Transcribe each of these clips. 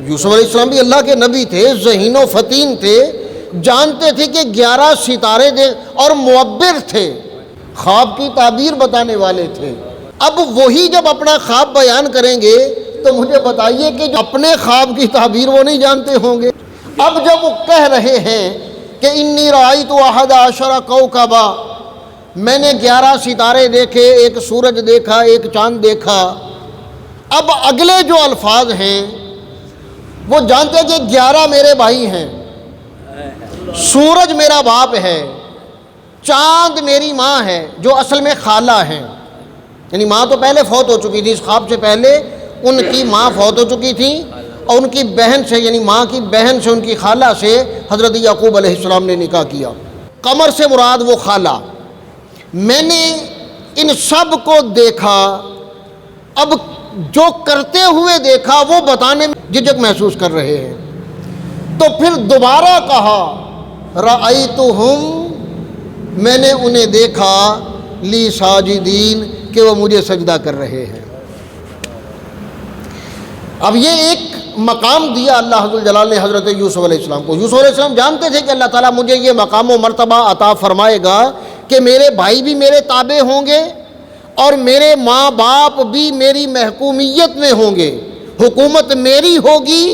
یوسف علیہ السلام بھی اللہ کے نبی تھے، ذہین و فطین تھے، جانتے تھے کہ 11 ستارے اور معبر تھے، خواب کی تعبیر بتانے والے تھے۔ اب وہی جب اپنا خواب بیان کریں گے تو مجھے بتائیے کہ جو اپنے خواب کی تعبیر وہ نہیں جانتے ہوں گے۔ اب جب وہ کہہ رہے ہیں کہ انی رأیت 11 کوکبا، میں نے 11 ستارے دیکھے، ایک سورج دیکھا، ایک چاند دیکھا، اب اگلے جو الفاظ ہیں وہ جانتے ہیں کہ 11 میرے بھائی ہیں، سورج میرا باپ ہے، چاند میری ماں ہے جو اصل میں خالہ ہے، یعنی ماں تو پہلے فوت ہو چکی تھی، اس خواب سے پہلے ان کی ماں فوت ہو چکی تھی، اور ان کی بہن سے یعنی ماں کی بہن سے ان کی خالہ سے حضرت یعقوب علیہ السلام نے نکاح کیا۔ قمر سے مراد وہ خالہ۔ میں نے ان سب کو دیکھا، اب جو کرتے ہوئے دیکھا وہ بتانے میں جھجک محسوس کر رہے ہیں، تو پھر دوبارہ کہا رأیتہم، میں نے انہیں دیکھا لی ساجدین، کہ وہ مجھے سجدہ کر رہے ہیں۔ اب یہ ایک مقام دیا اللہ حضرت جلال نے حضرت یوسف علیہ السلام کو۔ یوسف علیہ السلام جانتے تھے کہ اللہ تعالیٰ مجھے یہ مقام و مرتبہ عطا فرمائے گا کہ میرے بھائی بھی میرے تابع ہوں گے اور میرے ماں باپ بھی میری محکومیت میں ہوں گے، حکومت میری ہوگی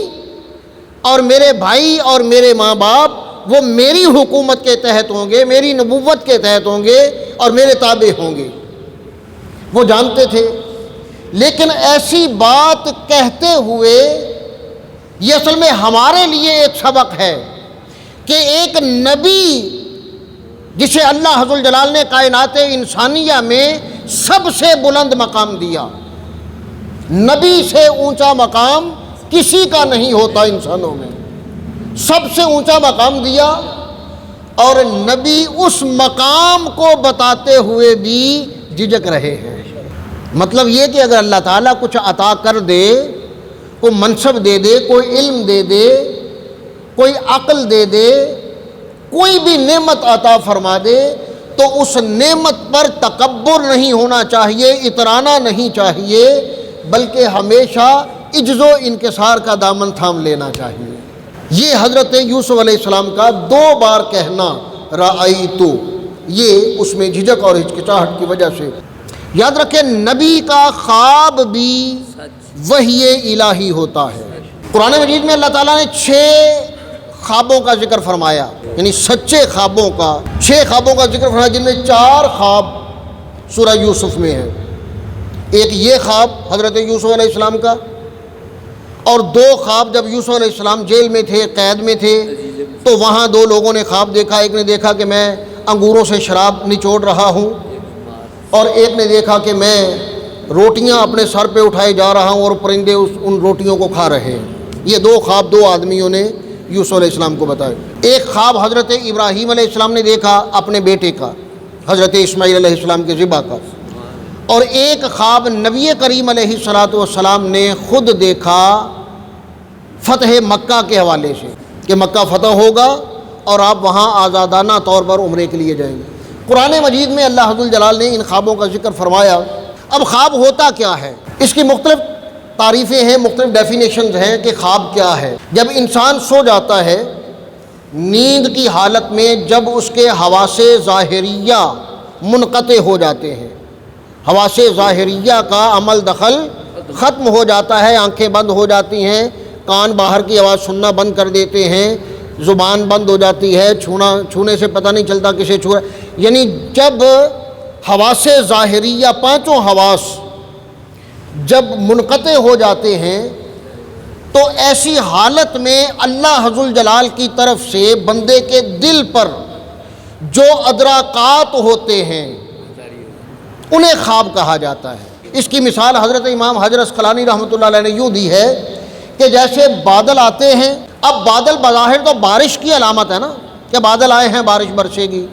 اور میرے بھائی اور میرے ماں باپ وہ میری حکومت کے تحت ہوں گے، میری نبوت کے تحت ہوں گے اور میرے تابع ہوں گے، وہ جانتے تھے۔ لیکن ایسی بات کہتے ہوئے یہ اصل میں ہمارے لیے ایک سبق ہے کہ ایک نبی جسے اللہ حضرت جلال نے کائنات انسانیہ میں سب سے بلند مقام دیا، نبی سے اونچا مقام کسی کا نہیں ہوتا انسانوں میں، سب سے اونچا مقام دیا، اور نبی اس مقام کو بتاتے ہوئے بھی جھجک رہے ہیں۔ مطلب یہ کہ اگر اللہ تعالیٰ کچھ عطا کر دے، کوئی منصب دے دے، کوئی علم دے دے، کوئی عقل دے دے، کوئی بھی نعمت عطا فرما دے، تو اس نعمت پر تکبر نہیں ہونا چاہیے، اترانا نہیں چاہیے، بلکہ ہمیشہ عجز و انکسار کا دامن تھام لینا چاہیے۔ یہ حضرت یوسف علیہ السلام کا 2 بار کہنا رأیتو، یہ اس میں جھجک اور ہچکچاہٹ کی وجہ سے۔ یاد رکھیں نبی کا خواب بھی وحی الہی ہوتا ہے۔ قرآن مجید میں اللہ تعالیٰ نے 6 خوابوں کا ذکر فرمایا، یعنی سچے خوابوں کا 6 خوابوں کا ذکر فرمایا، جن میں 4 خواب سورہ یوسف میں ہیں۔ ایک یہ خواب حضرت یوسف علیہ السلام کا، اور 2 خواب جب یوسف علیہ السلام جیل میں تھے، قید میں تھے، تو وہاں 2 لوگوں نے خواب دیکھا۔ ایک نے دیکھا کہ میں انگوروں سے شراب نچوڑ رہا ہوں، اور ایک نے دیکھا کہ میں روٹیاں اپنے سر پہ اٹھائے جا رہا ہوں اور پرندے ان روٹیوں کو کھا رہے ہیں۔ یہ 2 خواب 2 آدمیوں نے یوسف علیہ السلام کو بتائے۔ ایک خواب حضرت ابراہیم علیہ السلام نے دیکھا اپنے بیٹے کا، حضرت اسماعیل علیہ السلام کے ذبح کا، اور ایک خواب نبی کریم علیہ السلام نے خود دیکھا فتح مکہ کے حوالے سے، کہ مکہ فتح ہوگا اور آپ وہاں آزادانہ طور پر عمرے کے لیے جائیں گے۔ قرآن مجید میں اللہ حضرت جلال نے ان خوابوں کا ذکر فرمایا۔ اب خواب ہوتا کیا ہے؟ اس کی مختلف تعریفیں ہیں، مختلف ڈیفینیشنز ہیں کہ خواب کیا ہے۔ جب انسان سو جاتا ہے نیند کی حالت میں، جب اس کے حواس ظاہریہ منقطع ہو جاتے ہیں، حواس ظاہریہ کا عمل دخل ختم ہو جاتا ہے، آنکھیں بند ہو جاتی ہیں، کان باہر کی آواز سننا بند کر دیتے ہیں، زبان بند ہو جاتی ہے، چھونے سے پتہ نہیں چلتا کسے چھو رہا، یعنی جب حواس ظاہریہ 5 حواس جب منقطع ہو جاتے ہیں، تو ایسی حالت میں اللہ حضر جلال کی طرف سے بندے کے دل پر جو ادراکات ہوتے ہیں انہیں خواب کہا جاتا ہے۔ اس کی مثال حضرت امام حجر عسقلانی رحمۃ اللہ علیہ نے یوں دی ہے کہ جیسے بادل آتے ہیں، اب بادل بظاہر تو بارش کی علامت ہے نا، کہ بادل آئے ہیں بارش برسے گی،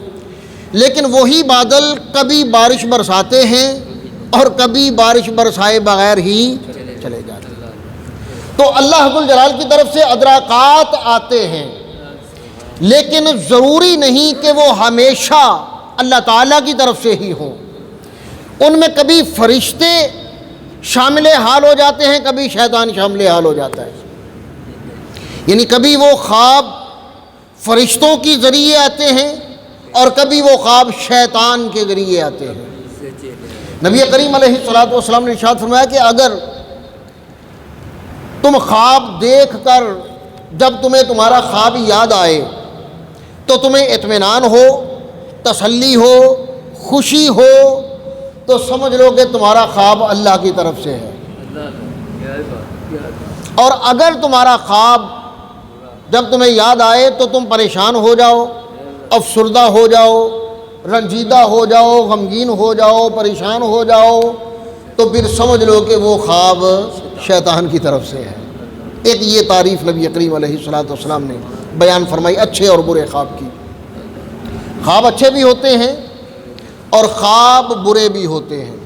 لیکن وہی بادل کبھی بارش برساتے ہیں اور کبھی بارش برسائے بغیر ہی چلے جاتے ہیں۔ تو اللہ حضر جلال کی طرف سے ادراکات آتے ہیں، لیکن ضروری نہیں کہ وہ ہمیشہ اللہ تعالیٰ کی طرف سے ہی ہوں۔ ان میں کبھی فرشتے شامل حال ہو جاتے ہیں، کبھی شیطان شامل حال ہو جاتا ہے۔ یعنی کبھی وہ خواب فرشتوں کے ذریعے آتے ہیں اور کبھی وہ خواب شیطان کے ذریعے آتے ہیں۔ نبی کریم علیہ الصلوۃ والسلام نے ارشاد فرمایا کہ اگر تم خواب دیکھ کر جب تمہیں تمہارا خواب یاد آئے تو تمہیں اطمینان ہو، تسلی ہو، خوشی ہو، تو سمجھ لو کہ تمہارا خواب اللہ کی طرف سے ہے۔ اور اگر تمہارا خواب جب تمہیں یاد آئے تو تم پریشان ہو جاؤ، افسردہ ہو جاؤ، رنجیدہ ہو جاؤ، غمگین ہو جاؤ، پریشان ہو جاؤ، تو پھر سمجھ لو کہ وہ خواب شیطان کی طرف سے ہے۔ ایک یہ تعریف نبی کریم علیہ الصلوۃ والسلام نے بیان فرمائی اچھے اور برے خواب کی۔ خواب اچھے بھی ہوتے ہیں اور خواب برے بھی ہوتے ہیں۔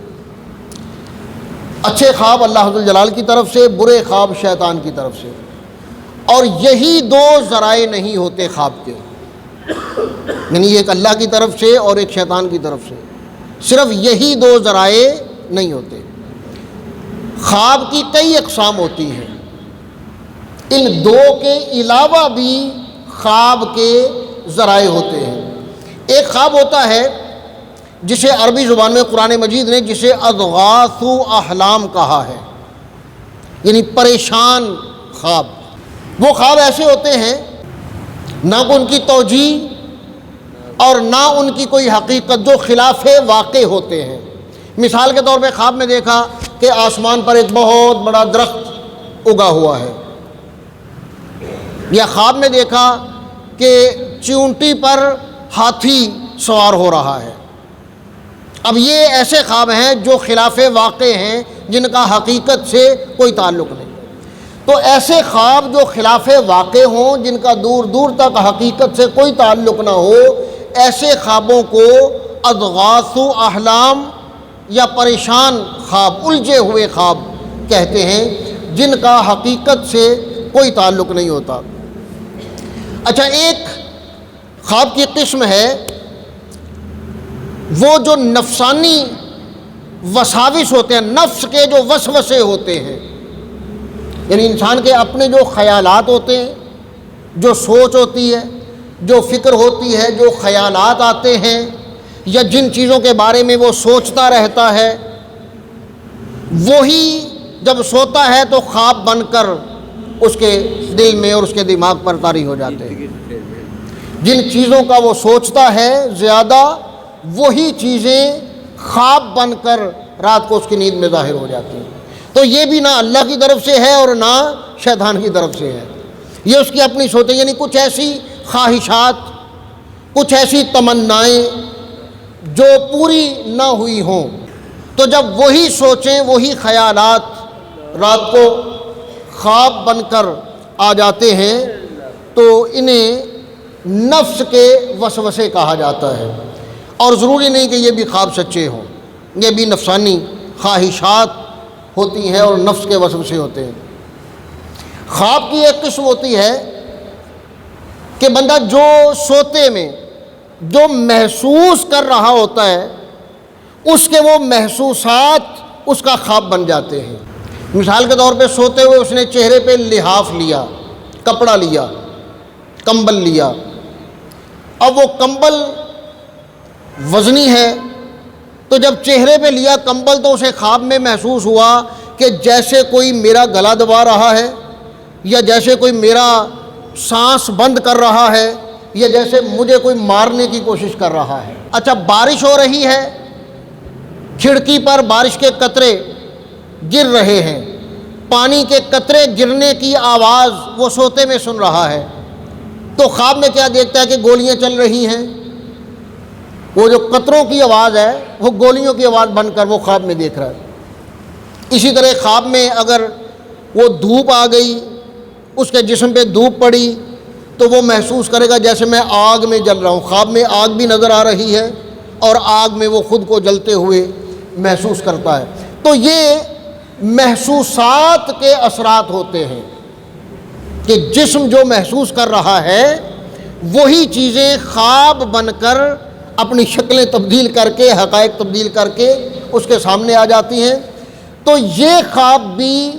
اچھے خواب اللہ ذو الجلال کی طرف سے، برے خواب شیطان کی طرف سے، اور یہی دو ذرائع نہیں ہوتے خواب کے، یعنی ایک اللہ کی طرف سے اور ایک شیطان کی طرف سے، صرف یہی دو ذرائع نہیں ہوتے۔ خواب کی کئی اقسام ہوتی ہیں، ان دو کے علاوہ بھی خواب کے ذرائع ہوتے ہیں۔ ایک خواب ہوتا ہے جسے عربی زبان میں قرآن مجید نے جسے اضغاث احلام کہا ہے، یعنی پریشان خواب۔ وہ خواب ایسے ہوتے ہیں نہ ان کی توجیہ اور نہ ان کی کوئی حقیقت، جو خلاف واقع ہوتے ہیں۔ مثال کے طور پہ خواب میں دیکھا کہ آسمان پر ایک بہت بڑا درخت اگا ہوا ہے، یا خواب میں دیکھا کہ چونٹی پر ہاتھی سوار ہو رہا ہے۔ اب یہ ایسے خواب ہیں جو خلاف واقع ہیں، جن کا حقیقت سے کوئی تعلق نہیں۔ تو ایسے خواب جو خلاف واقع ہوں، جن کا دور دور تک حقیقت سے کوئی تعلق نہ ہو، ایسے خوابوں کو اضغاث احلام یا پریشان خواب، الجھے ہوئے خواب کہتے ہیں، جن کا حقیقت سے کوئی تعلق نہیں ہوتا۔ اچھا، ایک خواب کی قسم ہے وہ جو نفسانی وساوس ہوتے ہیں، نفس کے جو وسوسے ہوتے ہیں، یعنی انسان کے اپنے جو خیالات ہوتے ہیں، جو سوچ ہوتی ہے، جو فکر ہوتی ہے، جو خیالات آتے ہیں، یا جن چیزوں کے بارے میں وہ سوچتا رہتا ہے، وہی جب سوتا ہے تو خواب بن کر اس کے دل میں اور اس کے دماغ پر طاری ہو جاتے ہیں۔ جن چیزوں کا وہ سوچتا ہے زیادہ، وہی چیزیں خواب بن کر رات کو اس کی نیند میں ظاہر ہو جاتی ہیں۔ تو یہ بھی نہ اللہ کی طرف سے ہے اور نہ شیطان کی طرف سے ہے، یہ اس کی اپنی سوچیں، یعنی کچھ ایسی خواہشات، کچھ ایسی تمنائیں جو پوری نہ ہوئی ہوں، تو جب وہی سوچیں، وہی خیالات رات کو خواب بن کر آ جاتے ہیں، تو انہیں نفس کے وسوسے کہا جاتا ہے۔ اور ضروری نہیں کہ یہ بھی خواب سچے ہوں، یہ بھی نفسانی خواہشات ہوتی ہیں اور نفس کے وسوسے ہوتے ہیں۔ خواب کی ایک قسم ہوتی ہے کہ بندہ جو سوتے میں جو محسوس کر رہا ہوتا ہے، اس کے وہ محسوسات اس کا خواب بن جاتے ہیں۔ مثال کے طور پہ سوتے ہوئے اس نے چہرے پہ لحاف لیا، کپڑا لیا، کمبل لیا، اب وہ کمبل وزنی ہے، تو جب چہرے پہ لیا کمبل تو اسے خواب میں محسوس ہوا کہ جیسے کوئی میرا گلا دبا رہا ہے، یا جیسے کوئی میرا سانس بند کر رہا ہے، یا جیسے مجھے کوئی مارنے کی کوشش کر رہا ہے۔ اچھا، بارش ہو رہی ہے، کھڑکی پر بارش کے قطرے گر رہے ہیں، پانی کے قطرے گرنے کی آواز وہ سوتے میں سن رہا ہے، تو خواب میں کیا دیکھتا ہے کہ گولیاں چل رہی ہیں، وہ جو قطروں کی آواز ہے وہ گولیوں کی آواز بن کر وہ خواب میں دیکھ رہا ہے۔ اسی طرح خواب میں اگر وہ دھوپ آ گئی، اس کے جسم پہ دھوپ پڑی، تو وہ محسوس کرے گا جیسے میں آگ میں جل رہا ہوں۔ خواب میں آگ بھی نظر آ رہی ہے اور آگ میں وہ خود کو جلتے ہوئے محسوس کرتا ہے۔ تو یہ محسوسات کے اثرات ہوتے ہیں کہ جسم جو محسوس کر رہا ہے وہی چیزیں خواب بن کر اپنی شکلیں تبدیل کر کے، حقائق تبدیل کر کے اس کے سامنے آ جاتی ہیں۔ تو یہ خواب بھی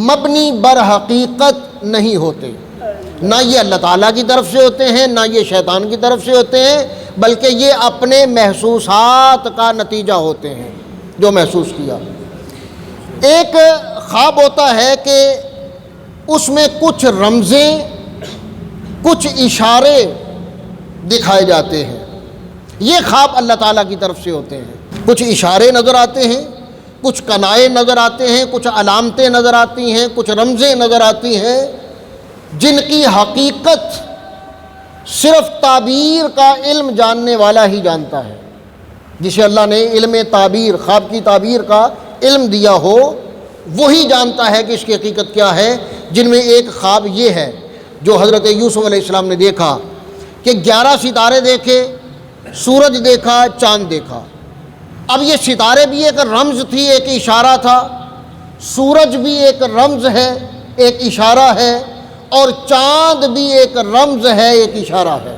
مبنی بر حقیقت نہیں ہوتے، نہ یہ اللہ تعالیٰ کی طرف سے ہوتے ہیں، نہ یہ شیطان کی طرف سے ہوتے ہیں، بلکہ یہ اپنے محسوسات کا نتیجہ ہوتے ہیں جو محسوس کیا۔ ایک خواب ہوتا ہے کہ اس میں کچھ رمزیں، کچھ اشارے دکھائے جاتے ہیں، یہ خواب اللہ تعالیٰ کی طرف سے ہوتے ہیں۔ کچھ اشارے نظر آتے ہیں، کچھ کنائے نظر آتے ہیں، کچھ علامتیں نظر آتی ہیں، کچھ رمزیں نظر آتی ہیں، جن کی حقیقت صرف تعبیر کا علم جاننے والا ہی جانتا ہے۔ جسے اللہ نے علم تعبیر، خواب کی تعبیر کا علم دیا ہو، وہی جانتا ہے کہ اس کی حقیقت کیا ہے۔ جن میں ایک خواب یہ ہے جو حضرت یوسف علیہ السلام نے دیکھا کہ 11 ستارے دیکھے، سورج دیکھا، چاند دیکھا۔ اب یہ ستارے بھی ایک رمز تھی، ایک اشارہ تھا، سورج بھی ایک رمز ہے، ایک اشارہ ہے، اور چاند بھی ایک رمز ہے، ایک اشارہ ہے۔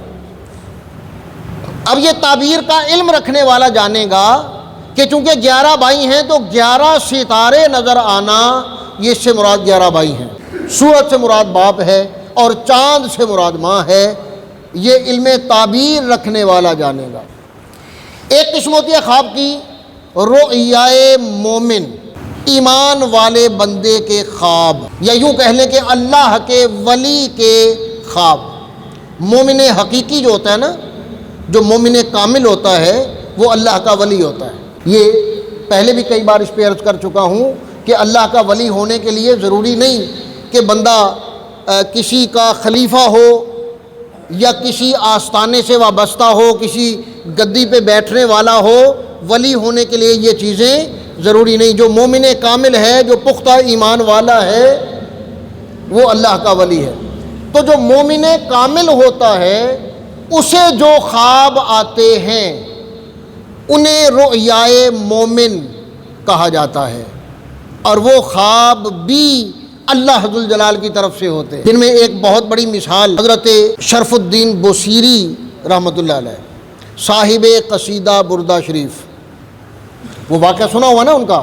اب یہ تعبیر کا علم رکھنے والا جانے گا کہ چونکہ 11 بھائی ہیں تو 11 ستارے نظر آنا، یہ اس سے مراد 11 بھائی ہیں، سورج سے مراد باپ ہے اور چاند سے مراد ماں ہے، یہ علم تعبیر رکھنے والا جانے گا۔ ایک قسم ہوتی ہے خواب کی رؤیائے مومن، ایمان والے بندے کے خواب، یا یوں کہہ لیں کہ اللہ کے ولی کے خواب۔ مومن حقیقی جو ہوتا ہے نا، جو مومن کامل ہوتا ہے، وہ اللہ کا ولی ہوتا ہے۔ یہ پہلے بھی کئی بار اس پہ عرض کر چکا ہوں کہ اللہ کا ولی ہونے کے لیے ضروری نہیں کہ بندہ کسی کا خلیفہ ہو یا کسی آستانے سے وابستہ ہو، کسی گدی پہ بیٹھنے والا ہو۔ ولی ہونے کے لیے یہ چیزیں ضروری نہیں۔ جو مومن کامل ہے، جو پختہ ایمان والا ہے، وہ اللہ کا ولی ہے۔ تو جو مومن کامل ہوتا ہے، اسے جو خواب آتے ہیں انہیں رؤیائے مومن کہا جاتا ہے، اور وہ خواب بھی اللہ ذو الجلال کی طرف سے ہوتے ہیں۔ جن میں ایک بہت بڑی مثال حضرت شرف الدین بوصیری رحمۃ اللہ علیہ، صاحب قصیدہ بردہ شریف، وہ واقعہ سنا ہوا نا ان کا،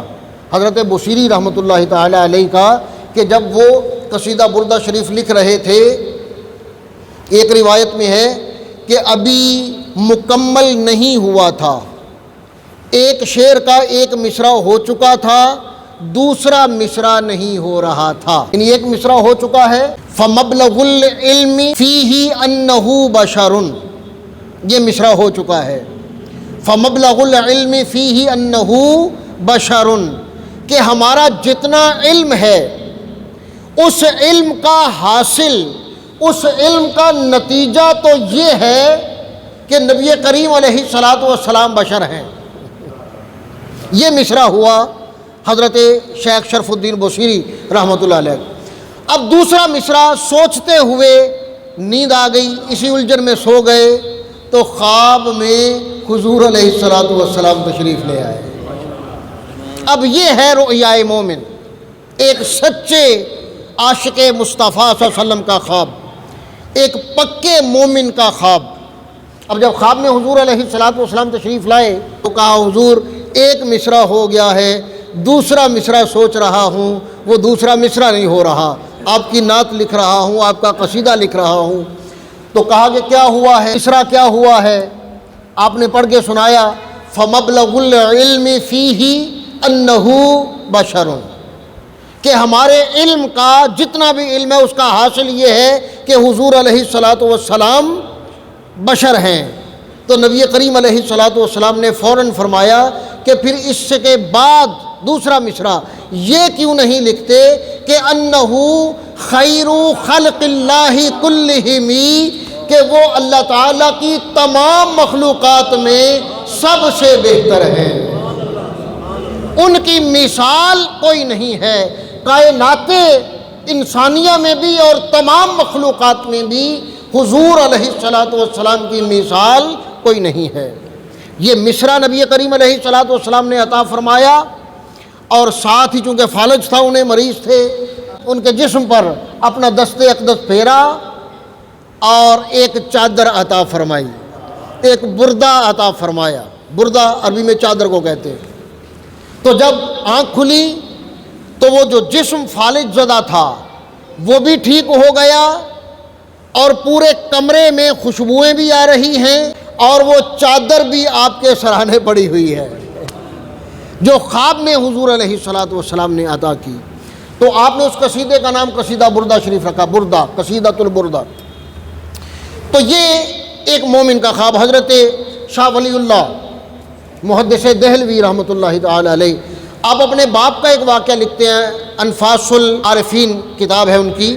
حضرت بوصیری رحمۃ اللہ تعالی علیہ کا، کہ جب وہ قصیدہ بردہ شریف لکھ رہے تھے، ایک روایت میں ہے کہ ابھی مکمل نہیں ہوا تھا، ایک شعر کا ایک مصرع ہو چکا تھا، دوسرا مصرع نہیں ہو رہا تھا۔ یعنی ایک مصرع ہو چکا ہے، فَمَبْلَغُ الْعِلْمِ فِيهِ أَنَّهُ بَشَرٌ، یہ مصرع ہو چکا ہے، فَمَبْلَغُ الْعِلْمِ فِيهِ أَنَّهُ بَشَرٌ، کہ ہمارا جتنا علم ہے، اس علم کا حاصل، اس علم کا نتیجہ تو یہ ہے کہ نبی کریم علیہ السلام بشر ہیں۔ یہ مصرع ہوا حضرت شیخ شرف الدین بوصیری رحمۃ اللہ علیہ۔ اب دوسرا مصرع سوچتے ہوئے نیند آ گئی، اسی الجھن میں سو گئے، تو خواب میں حضور علیہ السلام تشریف لے آئے۔ اب یہ ہے رؤیائے مومن، ایک سچے عاشق مصطفیٰ صلی اللہ علیہ وسلم کا خواب، ایک پکے مومن کا خواب۔ اب جب خواب میں حضور علیہ السلام تشریف لائے تو کہا حضور ایک مصرع ہو گیا ہے، دوسرا مصرع سوچ رہا ہوں، وہ دوسرا مصرع نہیں ہو رہا، آپ کی نعت لکھ رہا ہوں، آپ کا قصیدہ لکھ رہا ہوں۔ تو کہا کہ کیا ہوا ہے، مصرع کیا ہوا ہے؟ آپ نے پڑھ کے سنایا، فَمَبْلَغُ الْعِلْمِ فِيهِ أَنَّهُ بَشَرٌ، کہ ہمارے علم کا جتنا بھی علم ہے اس کا حاصل یہ ہے کہ حضور علیہ السلام بشر ہیں۔ تو نبی کریم علیہ السلام نے فوراً فرمایا کہ پھر اس کے بعد دوسرا مصرع یہ کیوں نہیں لکھتے کہ انہو خیر خلق اللہ کلہم، کہ وہ اللہ تعالیٰ کی تمام مخلوقات میں سب سے بہتر ہیں، ان کی مثال کوئی نہیں ہے۔ کائنات انسانیہ میں بھی اور تمام مخلوقات میں بھی حضور علیہ السلام کی مثال کوئی نہیں ہے۔ یہ مصرع نبی کریم علیہ السلام نے عطا فرمایا، اور ساتھ ہی چونکہ فالج تھا، انہیں مریض تھے، ان کے جسم پر اپنا دست اقدس پھیرا اور ایک چادر عطا فرمائی، ایک بردہ عطا فرمایا۔ بردہ عربی میں چادر کو کہتے ہیں۔ تو جب آنکھ کھلی تو وہ جو جسم فالج زدہ تھا وہ بھی ٹھیک ہو گیا، اور پورے کمرے میں خوشبوئیں بھی آ رہی ہیں اور وہ چادر بھی آپ کے سرانے پڑی ہوئی ہے جو خواب میں حضور علیہ الصلوۃ والسلام نے عطا کی۔ تو آپ نے اس قصیدے کا نام قصیدہ بردہ شریف رکھا، بردہ، قصیدۃ البردہ۔ تو یہ ایک مومن کا خواب۔ حضرت شاہ ولی اللہ محدث دہلوی رحمۃ اللہ تعالی علیہ، آپ اپنے باپ کا ایک واقعہ لکھتے ہیں، انفاس العارفین کتاب ہے ان کی،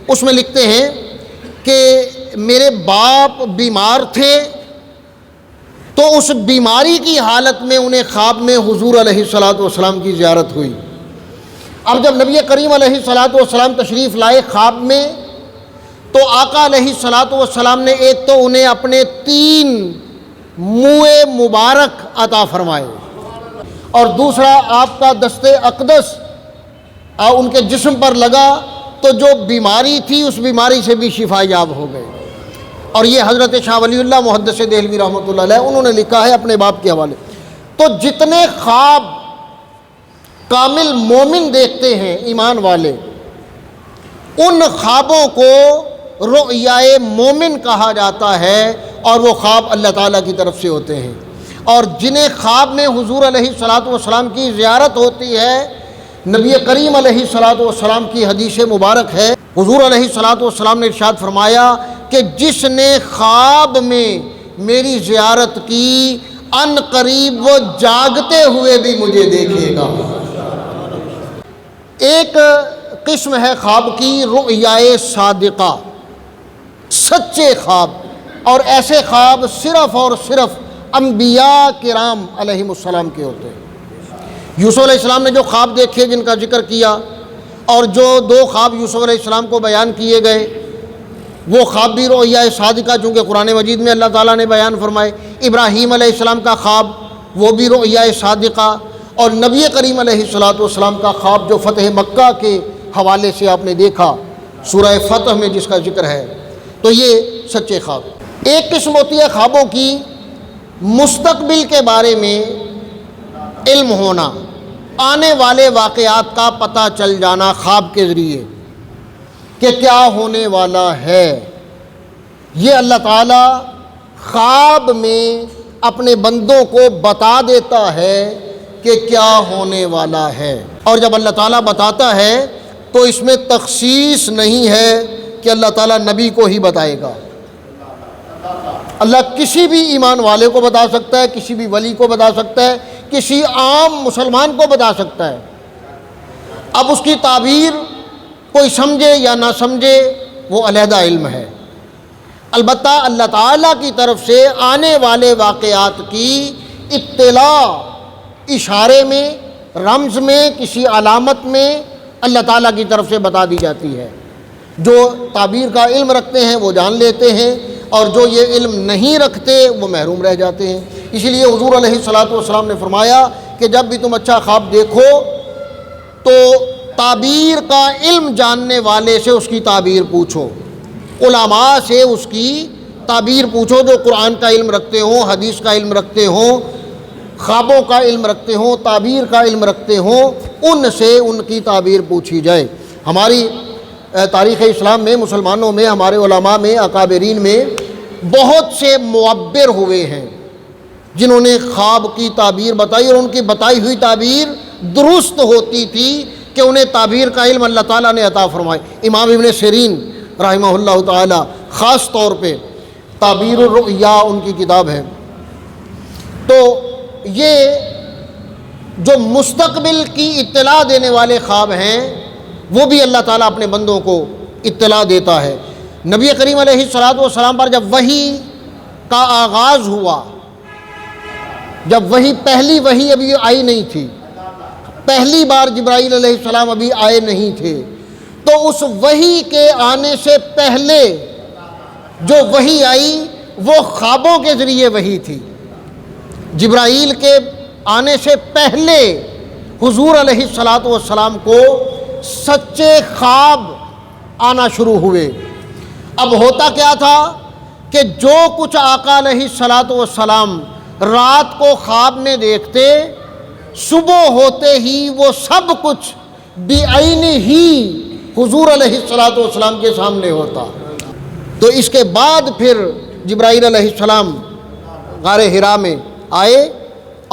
اس میں لکھتے ہیں کہ میرے باپ بیمار تھے تو اس بیماری کی حالت میں انہیں خواب میں حضور علیہ الصلوۃ والسلام کی زیارت ہوئی۔ اب جب نبی کریم علیہ الصلوۃ والسلام تشریف لائے خواب میں، تو آقا علیہ الصلوۃ والسلام نے ایک تو انہیں اپنے 3 منہ مبارک عطا فرمائے، اور دوسرا آپ کا دست اقدس ان کے جسم پر لگا تو جو بیماری تھی اس بیماری سے بھی شفا یاب ہو گئے۔ اور یہ حضرت شاہ ولی اللہ محدث دہلوی رحمۃ اللہ علیہ انہوں نے لکھا ہے اپنے باپ کے حوالے۔ تو جتنے خواب کامل مومن دیکھتے ہیں ایمان والے، ان خوابوں کو رؤیائے مومن کہا جاتا ہے، اور وہ خواب اللہ تعالیٰ کی طرف سے ہوتے ہیں۔ اور جنہیں خواب میں حضور علیہ الصلوۃ والسلام کی زیارت ہوتی ہے، نبی کریم علیہ الصلوۃ والسلام کی حدیث مبارک ہے، حضور علیہ الصلوۃ والسلام نے ارشاد فرمایا کہ جس نے خواب میں میری زیارت کی، ان قریب وہ جاگتے ہوئے بھی مجھے دیکھے گا۔ ایک قسم ہے خواب کی رؤیائے صادقہ، سچے خواب، اور ایسے خواب صرف اور صرف انبیاء کرام علیہم السلام کے ہوتے ہیں۔ یوسف علیہ السلام نے جو خواب دیکھے جن کا ذکر کیا، اور جو 2 خواب یوسف علیہ السلام کو بیان کیے گئے، وہ خواب بھی رؤیائے صادقہ چونکہ قرآن مجید میں اللہ تعالیٰ نے بیان فرمائے۔ ابراہیم علیہ السلام کا خواب وہ بھی رؤیائے صادقہ، اور نبی کریم علیہ الصلوۃ والسلام کا خواب جو فتح مکہ کے حوالے سے آپ نے دیکھا سورہ فتح میں جس کا ذکر ہے، تو یہ سچے خواب۔ ایک قسم ہوتی ہے خوابوں کی مستقبل کے بارے میں علم ہونا، آنے والے واقعات کا پتہ چل جانا خواب کے ذریعے کہ کیا ہونے والا ہے۔ یہ اللہ تعالیٰ خواب میں اپنے بندوں کو بتا دیتا ہے کہ کیا ہونے والا ہے، اور جب اللہ تعالیٰ بتاتا ہے تو اس میں تخصیص نہیں ہے کہ اللہ تعالیٰ نبی کو ہی بتائے گا۔ اللہ کسی بھی ایمان والے کو بتا سکتا ہے، کسی بھی ولی کو بتا سکتا ہے، کسی عام مسلمان کو بتا سکتا ہے۔ اب اس کی تعبیر کوئی سمجھے یا نہ سمجھے وہ علیحدہ علم ہے، البتہ اللہ تعالیٰ کی طرف سے آنے والے واقعات کی اطلاع اشارے میں، رمز میں، کسی علامت میں اللہ تعالیٰ کی طرف سے بتا دی جاتی ہے۔ جو تعبیر کا علم رکھتے ہیں وہ جان لیتے ہیں، اور جو یہ علم نہیں رکھتے وہ محروم رہ جاتے ہیں۔ اسی لیے حضور علیہ الصلوۃ والسلام نے فرمایا کہ جب بھی تم اچھا خواب دیکھو تو تعبیر کا علم جاننے والے سے اس کی تعبیر پوچھو، علماء سے اس کی تعبیر پوچھو جو قرآن کا علم رکھتے ہوں، حدیث کا علم رکھتے ہوں، خوابوں کا علم رکھتے ہوں، تعبیر کا علم رکھتے ہوں، ان سے ان کی تعبیر پوچھی جائے۔ ہماری تاریخ اسلام میں، مسلمانوں میں، ہمارے علماء میں، اکابرین میں بہت سے معبر ہوئے ہیں جنہوں نے خواب کی تعبیر بتائی، اور ان کی بتائی ہوئی تعبیر درست ہوتی تھی کہ انہیں تعبیر کا علم اللہ تعالیٰ نے عطا فرمائے۔ امام ابن سیرین رحمہ اللہ تعالیٰ خاص طور پہ تعبیر الرؤیا ان کی کتاب ہے۔ تو یہ جو مستقبل کی اطلاع دینے والے خواب ہیں وہ بھی اللہ تعالیٰ اپنے بندوں کو اطلاع دیتا ہے۔ نبی کریم علیہ الصلوۃ والسلام پر جب وحی کا آغاز ہوا، جب پہلی وحی ابھی آئی نہیں تھی، پہلی بار جبرائیل علیہ السلام ابھی آئے نہیں تھے، تو اس وحی کے آنے سے پہلے جو وحی آئی وہ خوابوں کے ذریعے وحی تھی۔ جبرائیل کے آنے سے پہلے حضور علیہ الصلوۃ والسلام کو سچے خواب آنا شروع ہوئے۔ اب ہوتا کیا تھا کہ جو کچھ آقا علیہ الصلوۃ والسلام رات کو خواب میں دیکھتے، صبح ہوتے ہی وہ سب کچھ بعین ہی حضور علیہ الصلوۃ والسلام کے سامنے ہوتا۔ تو اس کے بعد پھر جبرائیل علیہ السلام غار حرا میں آئے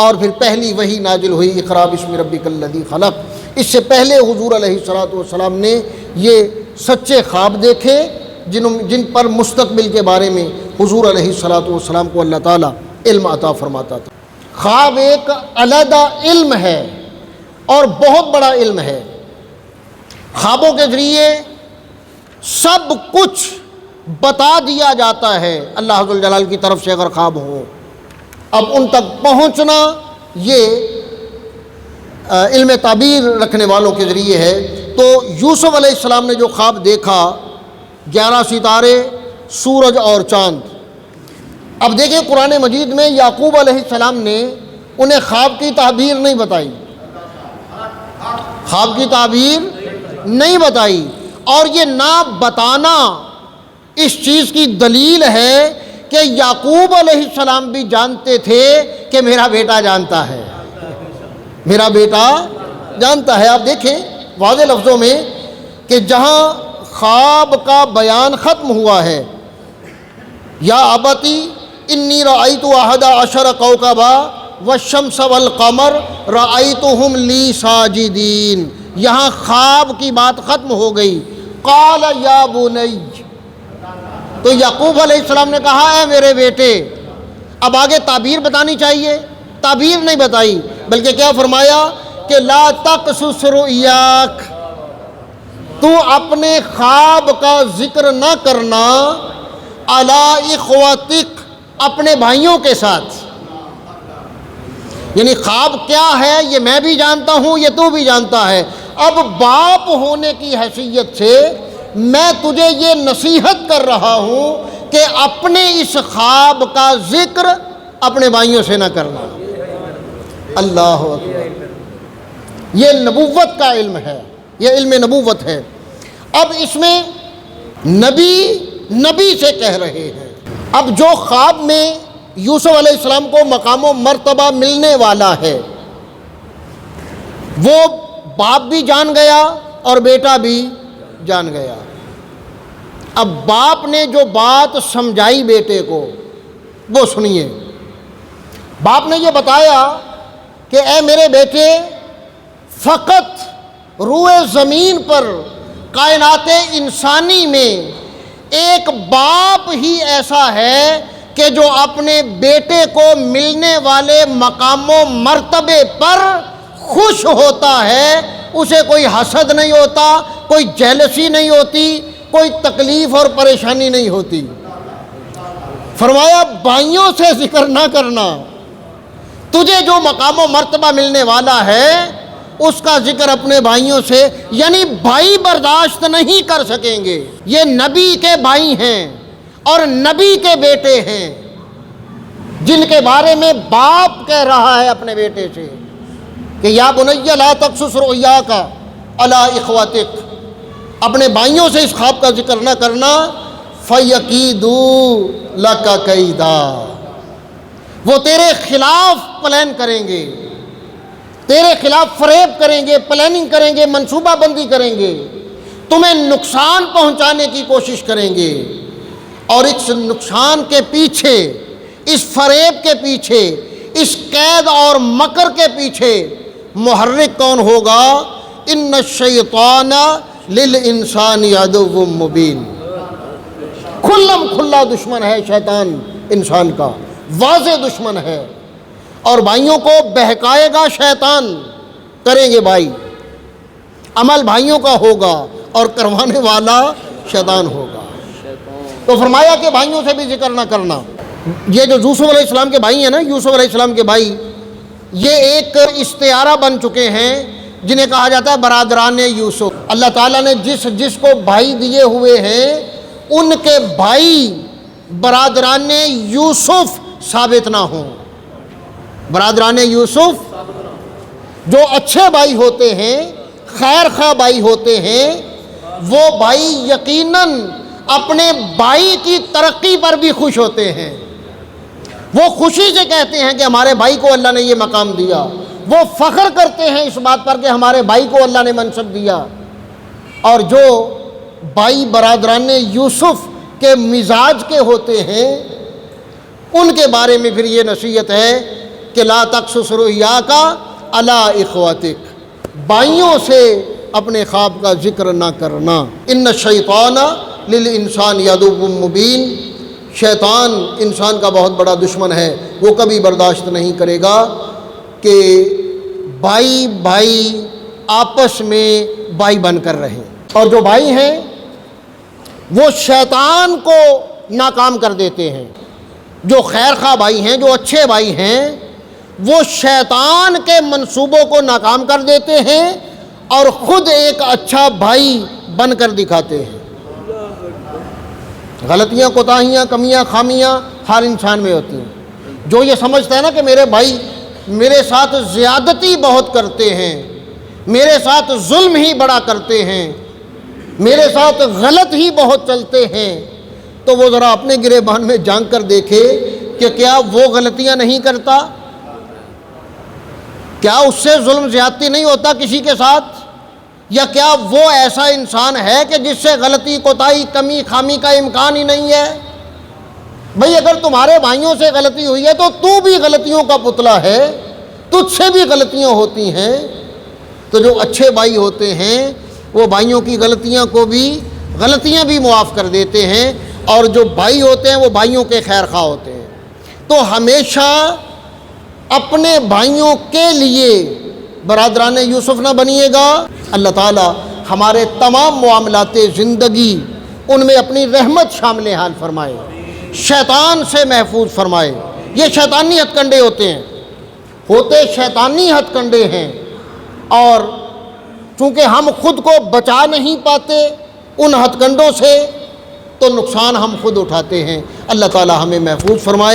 اور پھر پہلی وحی نازل ہوئی، اقرا بسم ربک الذی خلق۔ اس سے پہلے حضور علیہ السلام نے یہ سچے خواب دیکھے جن پر مستقبل کے بارے میں حضور علیہ السلام کو اللہ تعالیٰ علم عطا فرماتا تھا۔ خواب ایک علیحدہ علم ہے اور بہت بڑا علم ہے۔ خوابوں کے ذریعے سب کچھ بتا دیا جاتا ہے اللہ عز و جلال کی طرف سے اگر خواب ہو۔ اب ان تک پہنچنا یہ علم تعبیر رکھنے والوں کے ذریعے ہے۔ تو یوسف علیہ السلام نے جو خواب دیکھا، 11 ستارے، سورج اور چاند۔ اب دیکھیں قرآن مجید میں یعقوب علیہ السلام نے انہیں خواب کی تعبیر نہیں بتائی، خواب کی تعبیر نہیں بتائی، اور یہ نہ بتانا اس چیز کی دلیل ہے کہ یعقوب علیہ السلام بھی جانتے تھے کہ میرا بیٹا جانتا ہے، میرا بیٹا جانتا ہے۔ آپ دیکھیں واضح لفظوں میں کہ جہاں خواب کا بیان ختم ہوا ہے، یا ابتی انی رأیت احد عشر کوکبا والشمس والقمر رأیتہم لی ساجدین، یہاں خواب کی بات ختم ہو گئی۔ قال یا بنی، تو یعقوب علیہ السلام نے کہا اے میرے بیٹے۔ اب آگے تعبیر بتانی چاہیے، تعبیر نہیں بتائی، بلکہ کیا فرمایا کہ لا تقصص رؤیاک، تو اپنے خواب کا ذکر نہ کرنا علی اخوتک، اپنے بھائیوں کے ساتھ۔ یعنی خواب کیا ہے یہ میں بھی جانتا ہوں، یہ تو بھی جانتا ہے۔ اب باپ ہونے کی حیثیت سے میں تجھے یہ نصیحت کر رہا ہوں کہ اپنے اس خواب کا ذکر اپنے بھائیوں سے نہ کرنا۔ اللہ اکبر، یہ نبوت کا علم ہے، یہ علم نبوت ہے۔ اب اس میں نبی سے کہہ رہے ہیں۔ اب جو خواب میں یوسف علیہ السلام کو مقام و مرتبہ ملنے والا ہے، وہ باپ بھی جان گیا اور بیٹا بھی جان گیا۔ اب باپ نے جو بات سمجھائی بیٹے کو وہ سنیے۔ باپ نے یہ بتایا کہ اے میرے بیٹے، فقط روئے زمین پر کائنات انسانی میں ایک باپ ہی ایسا ہے کہ جو اپنے بیٹے کو ملنے والے مقام و مرتبے پر خوش ہوتا ہے، اسے کوئی حسد نہیں ہوتا، کوئی جیلسی نہیں ہوتی، کوئی تکلیف اور پریشانی نہیں ہوتی۔ فرمایا بھائیوں سے ذکر نہ کرنا، تجھے جو مقام و مرتبہ ملنے والا ہے اس کا ذکر اپنے بھائیوں سے، یعنی بھائی برداشت نہیں کر سکیں گے۔ یہ نبی کے بھائی ہیں اور نبی کے بیٹے ہیں، جن کے بارے میں باپ کہہ رہا ہے اپنے بیٹے سے کہ یا بنی لا تقصص رؤیاک علی اخوتک، اپنے بھائیوں سے اس خواب کا ذکر نہ کرنا، فَيَكِيدُوا لَكَ كَيْدًا، وہ تیرے خلاف پلان کریں گے، تیرے خلاف فریب کریں گے، پلاننگ کریں گے، منصوبہ بندی کریں گے، تمہیں نقصان پہنچانے کی کوشش کریں گے۔ اور اس نقصان کے پیچھے، اس فریب کے پیچھے، اس قید اور مکر کے پیچھے محرک کون ہوگا؟ ان الشیطان للانسان عدو مبین، کھلم کھلا دشمن ہے شیطان انسان کا، واضح دشمن ہے، اور بھائیوں کو بہکائے گا شیطان، کریں گے بھائی، عمل بھائیوں کا ہوگا اور کروانے والا شیطان ہوگا۔ تو فرمایا کہ بھائیوں سے بھی ذکر نہ کرنا۔ یہ جو یوسف علیہ السلام کے بھائی ہیں نا، یوسف علیہ السلام کے بھائی، یہ ایک استعارہ بن چکے ہیں جنہیں کہا جاتا ہے برادران یوسف۔ اللہ تعالیٰ نے جس کو بھائی دیے ہوئے ہیں ان کے بھائی برادران یوسف ثابت نہ ہوں۔ برادران یوسف جو اچھے بھائی ہوتے ہیں، خیر خواہ بھائی ہوتے ہیں، وہ بھائی یقیناً اپنے بھائی کی ترقی پر بھی خوش ہوتے ہیں۔ وہ خوشی سے کہتے ہیں کہ ہمارے بھائی کو اللہ نے یہ مقام دیا، وہ فخر کرتے ہیں اس بات پر کہ ہمارے بھائی کو اللہ نے منصب دیا۔ اور جو بھائی برادران یوسف کے مزاج کے ہوتے ہیں ان کے بارے میں پھر یہ نصیحت ہے کہ لا تقصص رؤیاک علی اخوتک، بھائیوں سے اپنے خواب کا ذکر نہ کرنا۔ ان الشیطان للانسان عدو مبین، شیطان انسان کا بہت بڑا دشمن ہے، وہ کبھی برداشت نہیں کرے گا کہ بھائی بھائی آپس میں بھائی بن کر رہیں، اور جو بھائی ہیں وہ شیطان کو ناکام کر دیتے ہیں۔ جو خیر خواہ بھائی ہیں، جو اچھے بھائی ہیں، وہ شیطان کے منصوبوں کو ناکام کر دیتے ہیں اور خود ایک اچھا بھائی بن کر دکھاتے ہیں۔ غلطیاں، کوتاہیاں، کمیاں، خامیاں ہر انسان میں ہوتی ہیں۔ جو یہ سمجھتا ہے نا کہ میرے بھائی میرے ساتھ زیادتی بہت کرتے ہیں، میرے ساتھ ظلم ہی بڑا کرتے ہیں، میرے ساتھ غلط ہی بہت چلتے ہیں، تو وہ ذرا اپنے گریبان میں جھانک کر دیکھے کہ کیا وہ غلطیاں نہیں کرتا؟ کیا اس سے ظلم زیادتی نہیں ہوتا کسی کے ساتھ؟ یا کیا وہ ایسا انسان ہے کہ جس سے غلطی، کوتاہی، کمی، خامی کا امکان ہی نہیں ہے؟ بھئی اگر تمہارے بھائیوں سے غلطی ہوئی ہے تو تو بھی غلطیوں کا پتلا ہے، تجھ سے بھی غلطیاں ہوتی ہیں۔ تو جو اچھے بھائی ہوتے ہیں وہ بھائیوں کی غلطیاں بھی معاف کر دیتے ہیں، اور جو بھائی ہوتے ہیں وہ بھائیوں کے خیر خواہ ہوتے ہیں۔ تو ہمیشہ اپنے بھائیوں کے لیے برادران یوسف نہ بنیے گا۔ اللہ تعالی ہمارے تمام معاملات زندگی ان میں اپنی رحمت شامل حال فرمائے، شیطان سے محفوظ فرمائے۔ یہ شیطانی ہتھ کنڈے ہوتے شیطانی ہتھ کنڈے ہیں، اور چونکہ ہم خود کو بچا نہیں پاتے ان ہتھ کنڈوں سے، تو نقصان ہم خود اٹھاتے ہیں۔ اللہ تعالی ہمیں محفوظ فرمائے۔